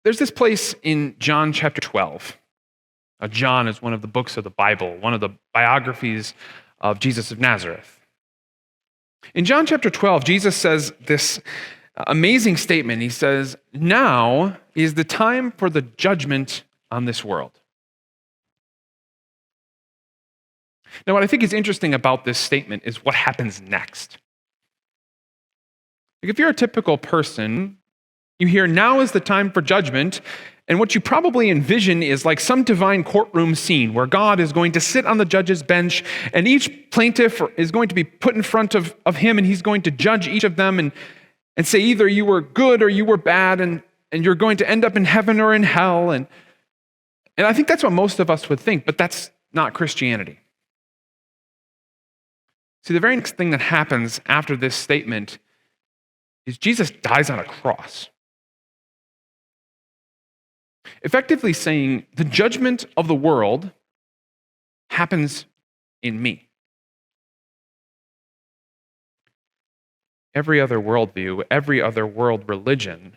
There's this place in John chapter 12. John is one of the books of the Bible, one of the biographies of Jesus of Nazareth. In John chapter 12, Jesus says this amazing statement. He says, "Now is the time for the judgment on this world." Now, what I think is interesting about this statement is what happens next. Like if you're a typical person, you hear, "Now is the time for judgment," and what you probably envision is like some divine courtroom scene where God is going to sit on the judge's bench and each plaintiff is going to be put in front of him and he's going to judge each of them and say either you were good or you were bad and you're going to end up in heaven or in hell. And I think that's what most of us would think, but that's not Christianity. See, the very next thing that happens after this statement is Jesus dies on a cross. Effectively saying, the judgment of the world happens in me. Every other worldview, every other world religion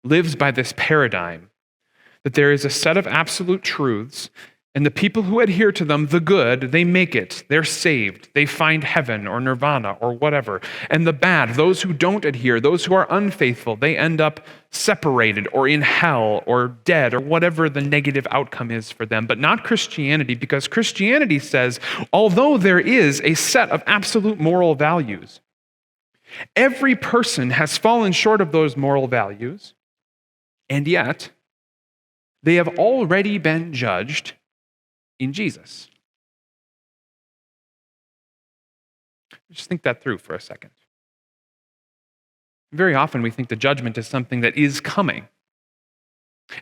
lives by this paradigm that there is a set of absolute truths, and the people who adhere to them, the good, they make it, they're saved, they find heaven or nirvana or whatever. And the bad, those who don't adhere, those who are unfaithful, they end up separated or in hell or dead or whatever the negative outcome is for them. But not Christianity, because Christianity says, although there is a set of absolute moral values, every person has fallen short of those moral values, and yet they have already been judged in Jesus. Just think that through for a second. Very often we think the judgment is something that is coming,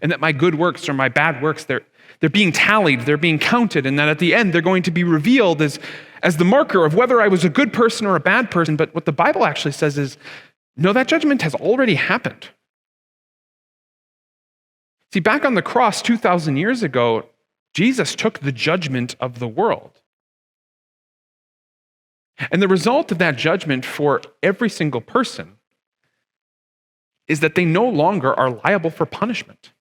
and that my good works or my bad works, they're being tallied, they're being counted, and that at the end they're going to be revealed as the marker of whether I was a good person or a bad person. But what the Bible actually says is, no, that judgment has already happened. See, back on the cross 2,000 years ago, Jesus took the judgment of the world. And the result of that judgment for every single person is that they no longer are liable for punishment.